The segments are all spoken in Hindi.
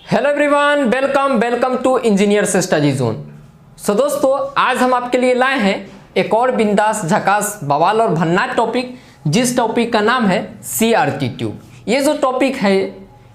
Hello everyone, welcome to engineers study zone. So दोस्तों, आज हम आपके लिए लाए हैं एक और बिंदास झकास बवाल और भन्नाट टॉपिक, जिस टॉपिक का नाम है सीआरटी ट्यूब। ये जो टॉपिक है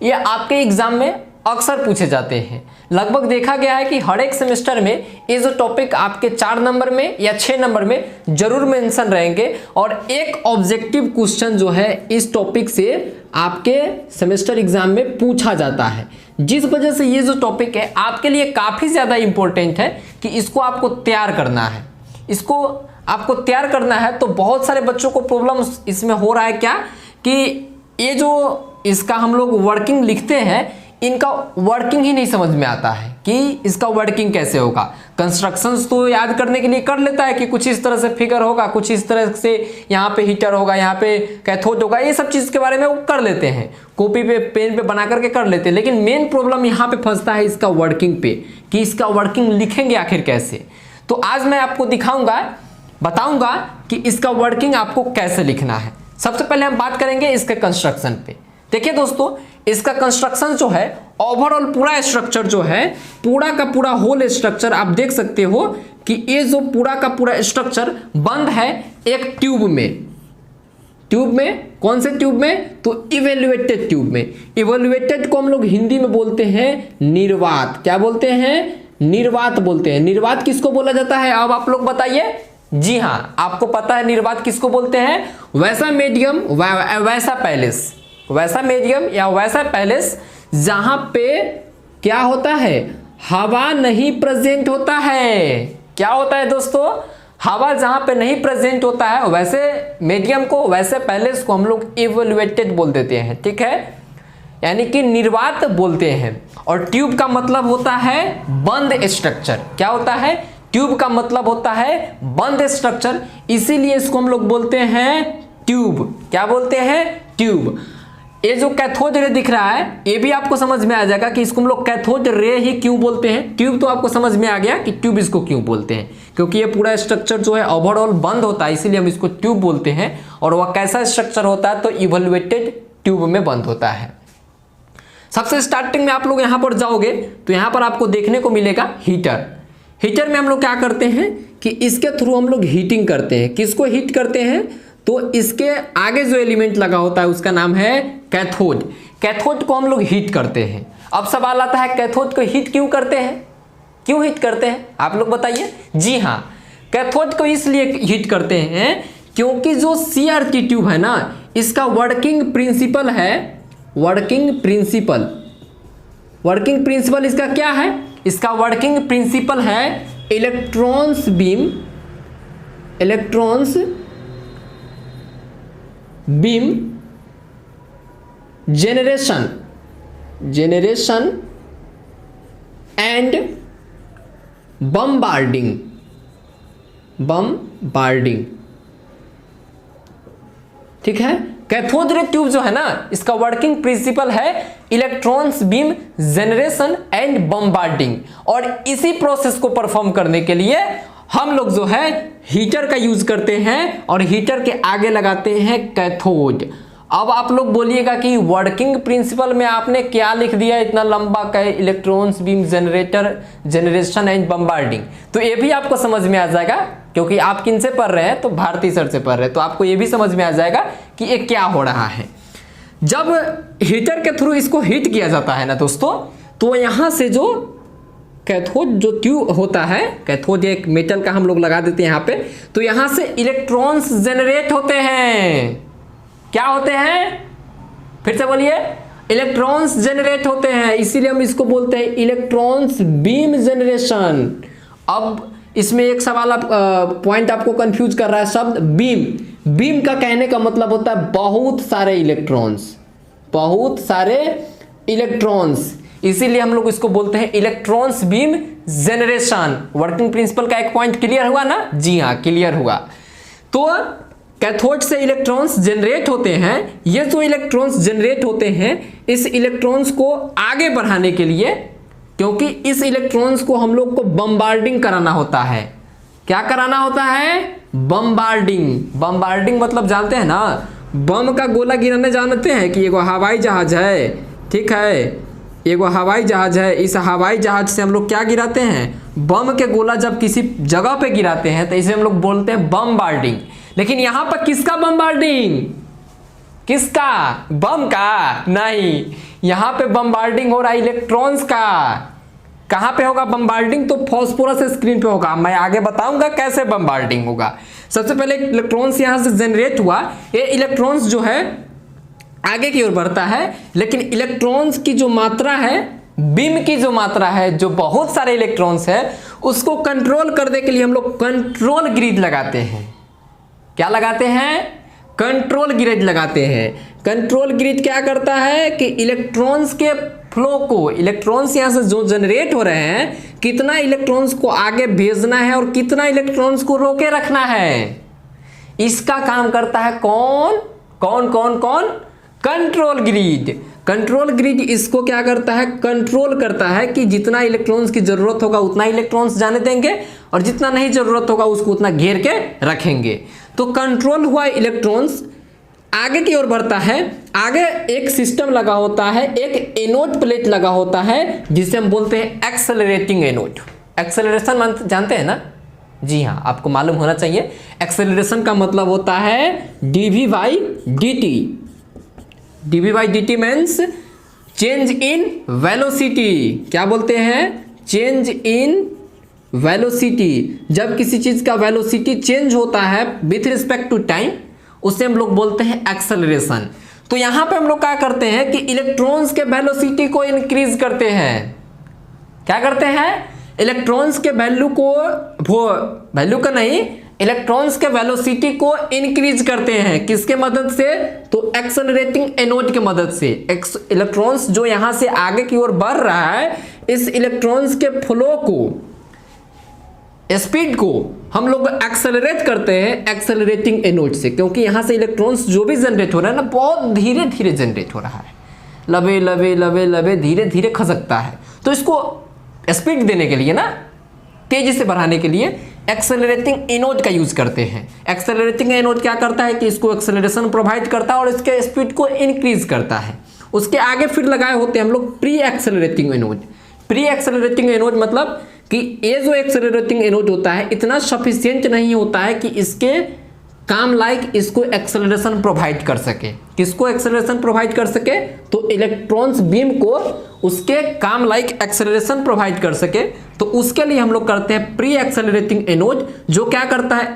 ये आपके एग्जाम में अक्सर पूछे जाते हैं। लगभग देखा गया है कि हर एक सेमेस्टर में ये जो टॉपिक आपके 4 नंबर में या 6 नंबर में जरूर मेंशन रहेंगे और एक ऑब्जेक्टिव क्वेश्चन जो है इस टॉपिक से आपके सेमेस्टर एग्जाम में पूछा जाता है। जिस वजह से ये जो टॉपिक है आपके लिए काफ़ी ज़्यादा इंपॉर्टेंट है कि इसको आपको तैयार करना है। इसको आपको तैयार करना है तो बहुत सारे बच्चों को प्रॉब्लम इसमें हो रहा है क्या कि ये जो इसका हम लोग वर्किंग लिखते हैं, इनका वर्किंग ही नहीं समझ में आता है कि इसका वर्किंग कैसे होगा। कंस्ट्रक्शंस तो याद करने के लिए कर लेता है कि कुछ इस तरह से फिगर होगा, कुछ इस तरह से यहाँ पे हीटर होगा, यहाँ पे कैथोड होगा, ये सब चीज़ के बारे में वो कर लेते हैं, कॉपी पे पेन पे बना करके कर लेते हैं। लेकिन मेन प्रॉब्लम यहाँ पे फंसता है इसका वर्किंग पे कि इसका वर्किंग लिखेंगे आखिर कैसे। तो आज मैं आपको बताऊंगा कि इसका वर्किंग आपको कैसे लिखना है। सबसे पहले हम बात करेंगे इसके कंस्ट्रक्शन पे। देखिए दोस्तों, इसका कंस्ट्रक्शन जो है, ओवरऑल पूरा स्ट्रक्चर जो है, पूरा का पूरा होल स्ट्रक्चर आप देख सकते हो कि ये जो पूरा का पूरा स्ट्रक्चर बंद है एक ट्यूब में। ट्यूब में कौन से ट्यूब में? तो इवेल्युएटेड ट्यूब में। इवेल्युएटेड को हम लोग हिंदी में बोलते हैं निर्वात। क्या बोलते हैं? निर्वात बोलते हैं। निर्वात किसको बोला जाता है? अब आप लोग बताइए। जी हाँ, आपको पता है निर्वात किसको बोलते हैं? वैसा मीडियम, वैसा पैलेस, वैसा मीडियम या वैसा पैलेस जहां पे क्या होता है, हवा नहीं प्रेजेंट होता है। क्या होता है दोस्तों? हवा जहां पे नहीं प्रेजेंट होता है वैसे मीडियम को, वैसे पैलेस को हम लोग इवेल्युएटेड बोल देते हैं। ठीक है, यानी कि निर्वात बोलते हैं। और ट्यूब का मतलब होता है बंद स्ट्रक्चर। क्या होता है? ट्यूब का मतलब होता है बंद स्ट्रक्चर, इसीलिए इसको हम लोग बोलते हैं ट्यूब। क्या बोलते हैं? ट्यूब। ये जो कैथोड रे दिख रहा है ये भी आपको समझ में आ जाएगा कि इसको हम लोग कैथोड रे ही क्यों बोलते हैं। ट्यूब तो आपको समझ में आ गया कि ट्यूब इसको क्यों बोलते हैं, क्योंकि ये पूरा स्ट्रक्चर जो है ओवरऑल बंद होता है, इसीलिए हम इसको ट्यूब बोलते हैं। और वह कैसा स्ट्रक्चर होता है? तो इवेल्युएटेड ट्यूब में बंद होता है। सबसे स्टार्टिंग में आप लोग यहाँ पर जाओगे तो यहाँ पर आपको देखने को मिलेगा हीटर। हीटर में हम लोग क्या करते हैं कि इसके थ्रू हम लोग हीटिंग करते हैं। किसको हीट करते हैं? तो इसके आगे जो एलिमेंट लगा होता है उसका नाम है कैथोड। कैथोड को हम लोग हीट करते हैं। अब सवाल आता है कैथोड को हीट क्यों करते हैं? क्यों हीट करते हैं आप लोग बताइए। जी हाँ, कैथोड को इसलिए हीट करते हैं क्योंकि जो सीआरटी ट्यूब है ना, इसका वर्किंग प्रिंसिपल है, वर्किंग प्रिंसिपल इसका क्या है? इसका वर्किंग प्रिंसिपल है electrons beam generation and bombarding. ठीक है, कैथोड रे ट्यूब जो है ना, इसका वर्किंग प्रिंसिपल है electrons beam generation and bombarding. और इसी प्रोसेस को परफॉर्म करने के लिए हम लोग जो है हीटर का यूज करते हैं और हीटर के आगे लगाते हैं कैथोड। अब आप लोग बोलिएगा कि वर्किंग प्रिंसिपल में आपने क्या लिख दिया इतना लंबा का, electrons beam generation and bombarding. तो ये भी आपको समझ में आ जाएगा, क्योंकि आप किन से पढ़ रहे हैं? तो भारती सर से पढ़ रहे हैं, तो आपको ये भी समझ में आ जाएगा कि ये क्या हो रहा है। जब हीटर के थ्रू इसको हीट किया जाता है ना दोस्तों, तो यहां से जो कैथोड जो ट्यूब होता है, कैथोड एक मेटल का हम लोग लगा देते हैं यहाँ पे, तो यहां से इलेक्ट्रॉन्स जनरेट होते हैं। क्या होते हैं? फिर से बोलिए। इलेक्ट्रॉन्स जनरेट होते हैं, इसीलिए हम इसको बोलते हैं इलेक्ट्रॉन्स बीम जनरेशन। अब इसमें एक सवाल पॉइंट आपको कंफ्यूज कर रहा है, शब्द बीम। बीम का कहने का मतलब होता है बहुत सारे इलेक्ट्रॉन्स, इसीलिए हम लोग इसको बोलते हैं electrons beam generation. Working principle का एक पॉइंट क्लियर हुआ ना? जी हाँ, क्लियर हुआ। तो कैथोड से इलेक्ट्रॉन्स जनरेट होते हैं। ये जो इलेक्ट्रॉन्स जनरेट होते हैं, इस इलेक्ट्रॉन्स को आगे बढ़ाने के लिए, क्योंकि इस इलेक्ट्रॉन्स को हम लोग को बम्बार्डिंग कराना होता है। क्या कराना होता है? बम्बार्डिंग मतलब जानते हैं ना, बम का गोला गिराने जानते हैं कि ये हवाई जहाज है, ठीक है, ये वो हवाई जहाज है, इस हवाई जहाज से हम लोग क्या गिराते हैं, बम के गोला जब किसी जगह पे गिराते हैं तो इसे हम लोग बोलते हैं बमबार्डिंग। लेकिन यहां पर किसका बमबार्डिंग, किसका, बम का नहीं, यहां पे बमबार्डिंग हो रहा है इलेक्ट्रॉन्स का। कहां पे होगा बमबार्डिंग, तो फास्फोरस स्क्रीन पे होगा। मैं आगे बताऊंगा कैसे बमबार्डिंग होगा। सबसे पहले इलेक्ट्रॉन्स यहां से जनरेट हुआ, ये इलेक्ट्रॉन्स जो है आगे की ओर बढ़ता है, लेकिन इलेक्ट्रॉन्स की जो मात्रा है, बीम की जो मात्रा है, जो बहुत सारे इलेक्ट्रॉन्स है, उसको कंट्रोल करने के लिए हम लोग कंट्रोल ग्रिड लगाते हैं। क्या लगाते हैं, कंट्रोल ग्रिड लगाते हैं। कंट्रोल ग्रिड क्या करता है कि इलेक्ट्रॉन्स के फ्लो को, इलेक्ट्रॉन्स यहां से जो जनरेट हो रहे हैं, कितना इलेक्ट्रॉन्स को आगे भेजना है और कितना इलेक्ट्रॉन्स को रोके रखना है, इसका काम करता है कौन कौन कौन कौन, कंट्रोल ग्रिड। कंट्रोल ग्रिड इसको क्या करता है, कंट्रोल करता है कि जितना इलेक्ट्रॉन्स की जरूरत होगा उतना इलेक्ट्रॉन्स जाने देंगे और जितना नहीं जरूरत होगा उसको उतना घेर के रखेंगे। तो कंट्रोल हुआ इलेक्ट्रॉन्स आगे की ओर बढ़ता है। आगे एक सिस्टम लगा होता है, एक एनोड प्लेट लगा होता है जिसे हम बोलते हैं एक्सेलरेटिंग एनोड। एक्सेलरेशन जानते हैं ना, जी हाँ, आपको मालूम होना चाहिए। एक्सेलरेशन का मतलब होता है dv/dt। dv/dt means change in velocity. क्या बोलते हैं, चेंज इन वेलोसिटी। जब किसी चीज का वेलोसिटी चेंज होता है विथ रिस्पेक्ट टू टाइम, उसे हम लोग बोलते हैं एक्सेलरेशन। तो यहां पे हम लोग क्या करते हैं कि इलेक्ट्रॉन्स के वेलोसिटी को इंक्रीज करते हैं। क्या करते हैं, इलेक्ट्रॉन्स के वैल्यू को, वैल्यू का नहीं, इलेक्ट्रॉन्स के वेलोसिटी को इंक्रीज करते हैं। किसके मदद से, तो एक्सेलरेटिंग एनोड के मदद से। इलेक्ट्रॉन्स जो यहां से आगे की ओर बढ़ रहा है, इस इलेक्ट्रॉन्स के फ्लो को, स्पीड को हम लोग एक्सेलरेट करते हैं एक्सेलरेटिंग एनोड से, क्योंकि यहां से इलेक्ट्रॉन्स जो भी जनरेट हो रहा है ना, बहुत धीरे धीरे जनरेट हो रहा है, लबे लबे लबे लबे धीरे धीरे खसकता है। तो इसको स्पीड देने के लिए ना, तेजी से बढ़ाने के लिए एक्सेलरेटिंग एनोड का यूज करते हैं। एक्सेलरेटिंग एनोड क्या करता है कि इसको एक्सेलरेशन प्रोवाइड करता है और इसके स्पीड को इंक्रीज करता है। उसके आगे फिर लगाए होते हैं हम लोग pre accelerating anode. Pre accelerating anode मतलब कि ये जो एक्सेलरेटिंग एनोड होता है इतना सफिशिएंट नहीं होता है कि इसके काम लाइक इसको एक्सेलरेशन प्रोवाइड कर सके। किसको एक्सेलरेशन प्रोवाइड कर सके, तो इलेक्ट्रॉन्स बीम को उसके काम लाइक एक्सेलरेशन प्रोवाइड कर सके। तो उसके लिए हम लोग करते हैं प्री एक्सेलरेटिंग एनोड, जो क्या करता है,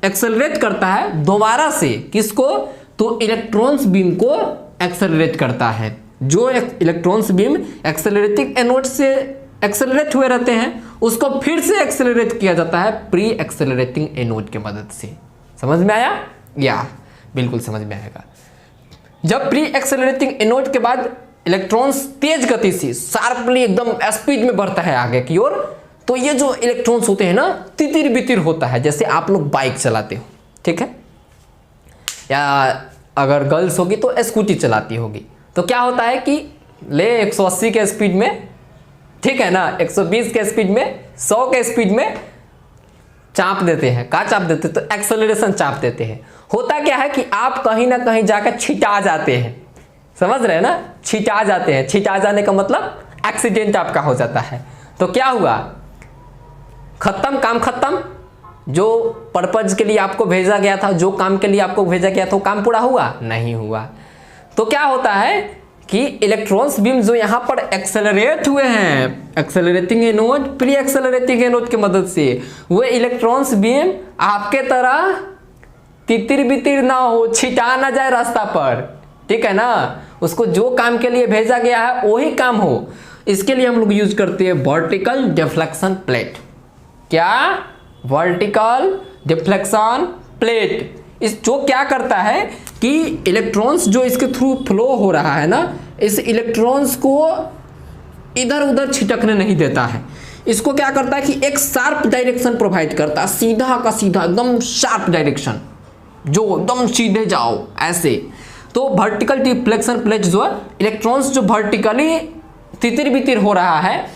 एक्सेलरेट करता है दोबारा से। किसको, तो इलेक्ट्रॉन्स बीम को एक्सेलरेट करता है। जो इलेक्ट्रॉन्स बीम एक्सेलरेटिंग एनोड से एक्सेलरेट हुए रहते हैं, उसको फिर से एक्सेलरेट किया जाता है प्री एक्सेलरेटिंग एनोड की मदद से। समझ में आया, या बिल्कुल समझ में आएगा। जब प्री एक्सेलरेटिंग एनोड के बाद इलेक्ट्रॉन्स तेज गति से शार्पली एकदम स्पीड में बढ़ता है आगे की ओर, तो ये जो इलेक्ट्रॉन्स होते हैं ना, तितिर बितिर होता है। जैसे आप लोग बाइक चलाते हो, ठीक है, या अगर गर्ल्स होगी तो स्कूटी चलाती होगी, तो क्या होता है कि ले 180 के स्पीड में, ठीक है ना, 120 के स्पीड में, 100 के स्पीड में चाप देते हैं। क्या चाप देते हैं, तो एक्सेलरेशन चाप देते हैं। होता क्या है कि आप कहीं ना कहीं जाकर छिटा जाते हैं। समझ रहे हैं ना, छिटा जाते हैं। छिटा जाने का मतलब एक्सीडेंट आपका हो जाता है। तो क्या हुआ, खत्म, काम खत्म। जो पर्पज के लिए आपको भेजा गया था, जो काम के लिए आपको भेजा गया था, वो काम पूरा हुआ नहीं हुआ। तो क्या होता है कि इलेक्ट्रॉन्स बीम जो यहां पर एक्सेलरेट हुए हैं accelerating anode pre accelerating anode की मदद से, वो इलेक्ट्रॉन्स बीम आपके तरह तितिर बितिर ना हो, छिटा ना जाए रास्ता पर, ठीक है ना। उसको जो काम के लिए भेजा गया है वही काम हो, इसके लिए हम लोग यूज करते हैं वर्टिकल डिफ्लेक्शन प्लेट। क्या, वर्टिकल डिफ्लेक्शन प्लेट। इस जो क्या करता है कि इलेक्ट्रॉन्स जो इसके थ्रू फ्लो हो रहा है ना, इस इलेक्ट्रॉन्स को इधर उधर छिटकने नहीं देता है। इसको क्या करता है कि एक शार्प डायरेक्शन प्रोवाइड करता है, सीधा का सीधा एकदम शार्प डायरेक्शन, जो एकदम सीधे जाओ ऐसे। तो वर्टिकल डिफ्लेक्शन प्लेट जो है, इलेक्ट्रॉन्स जो वर्टिकली तितिर बितिर हो रहा है,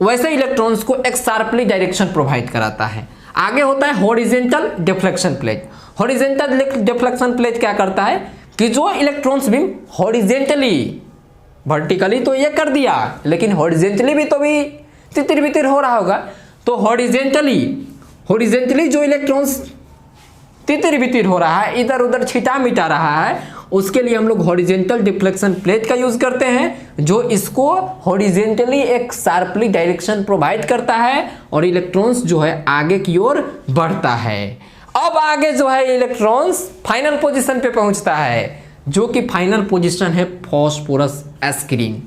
वैसे इलेक्ट्रॉन्स को एक शार्पली डायरेक्शन प्रोवाइड कराता है। आगे होता है horizontal deflection plate. Horizontal deflection plate क्या करता है कि जो इलेक्ट्रॉन्स बीम हॉरिजॉन्टली वर्टिकली तो ये कर दिया, लेकिन हॉरिजेंटली भी तो भी तितिर बितिर हो रहा होगा। तो हॉरिजेंटली जो इलेक्ट्रॉन्स तितिर बितिर हो रहा है, इधर उधर छिटा मिटा रहा है, उसके लिए हम लोग हॉरिजेंटल डिफ्लेक्शन प्लेट का यूज करते हैं, जो इसको हॉरिजेंटली एक शार्पली डायरेक्शन प्रोवाइड करता है और इलेक्ट्रॉन्स जो है आगे की ओर बढ़ता है। अब आगे जो है इलेक्ट्रॉन्स फाइनल पोजीशन पे पहुंचता है, जो कि फाइनल पोजीशन है फॉस्फोरस स्क्रीन।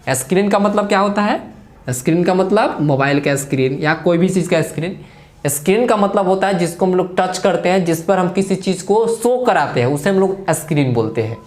स्क्रीन का मतलब क्या होता है? स्क्रीन का मतलब मोबाइल का स्क्रीन या कोई भी चीज़ का स्क्रीन। स्क्रीन का मतलब होता है जिसको हम लोग टच करते हैं, जिस पर हम किसी चीज़ को शो कराते हैं, उसे हम लोग स्क्रीन बोलते हैं।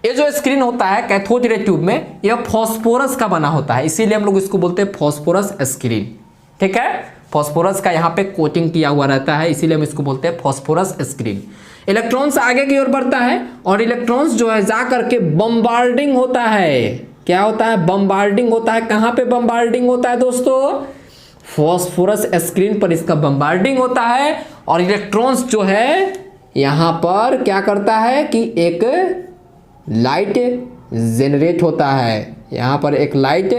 ये जो स्क्रीन होता है कैथोड रे ट्यूब में, यह फॉस्फोरस का बना होता है, इसीलिए हम लोग इसको बोलते हैं फॉस्फोरस स्क्रीन। ठीक है, फॉस्फोरस का यहाँ पे कोटिंग किया हुआ रहता है, इसीलिए हम इसको बोलते हैं फॉस्फोरस स्क्रीन। इलेक्ट्रॉन्स आगे की ओर बढ़ता है और इलेक्ट्रॉन्स जो है जा करके बम्बार्डिंग होता है। क्या होता है? बम्बार्डिंग होता है। कहाँ पे बम्बार्डिंग होता है दोस्तों? फॉस्फोरस स्क्रीन पर इसका बम्बार्डिंग होता है और इलेक्ट्रॉन्स जो है यहाँ पर क्या करता है कि एक लाइट जेनरेट होता है। यहाँ पर एक लाइट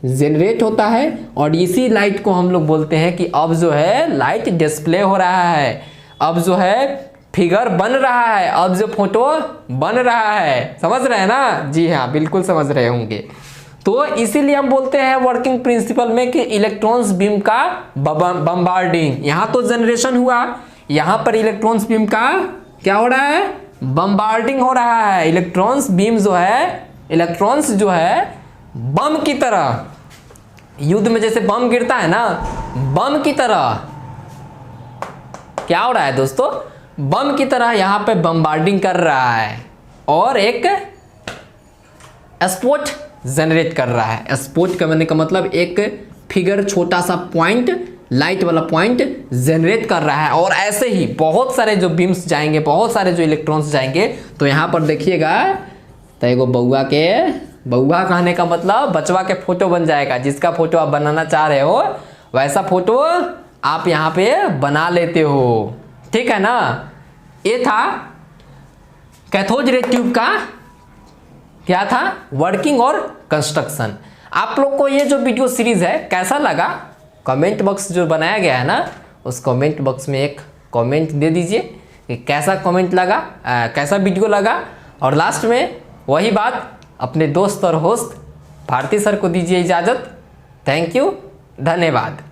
जेनरेट होता है और इसी लाइट को हम लोग बोलते हैं कि अब जो है लाइट डिस्प्ले हो रहा है, अब जो है फिगर बन रहा है, अब जो फोटो बन रहा है। समझ रहे हैं ना? जी हाँ, बिल्कुल समझ रहे होंगे। तो इसीलिए हम बोलते हैं वर्किंग प्रिंसिपल में कि इलेक्ट्रॉन्स बीम का बम्बार्डिंग। यहाँ तो जनरेशन हुआ, यहाँ पर इलेक्ट्रॉन्स बीम का क्या हो रहा है? बम्बार्डिंग हो रहा है। इलेक्ट्रॉन्स बीम जो है, इलेक्ट्रॉन्स जो है बम की तरह, युद्ध में जैसे बम गिरता है ना, बम की तरह क्या हो रहा है दोस्तों? बम की तरह यहाँ पे बम्बार्डिंग कर रहा है और एक स्पॉट जनरेट कर रहा है। स्पॉट करने का मतलब एक फिगर, छोटा सा पॉइंट, लाइट वाला पॉइंट जनरेट कर रहा है। और ऐसे ही बहुत सारे जो बीम्स जाएंगे, बहुत सारे जो इलेक्ट्रॉन्स जाएंगे। तो यहाँ पर देखिएगा तो एगो बउआ कहने का मतलब बचवा के फोटो बन जाएगा। जिसका फोटो आप बनाना चाह रहे हो वैसा फोटो आप यहाँ पे बना लेते हो। ठीक है ना? ये था कैथोड रे ट्यूब का क्या था? वर्किंग और कंस्ट्रक्शन। आप लोग को ये जो वीडियो सीरीज है कैसा लगा? कमेंट बॉक्स जो बनाया गया है ना, उस कमेंट बॉक्स में एक कमेंट दे दीजिए कि कैसा कमेंट लगा, कैसा वीडियो लगा। और लास्ट में वही बात, अपने दोस्त और होस्ट भारती सर को दीजिए इजाज़त। थैंक यू, धन्यवाद।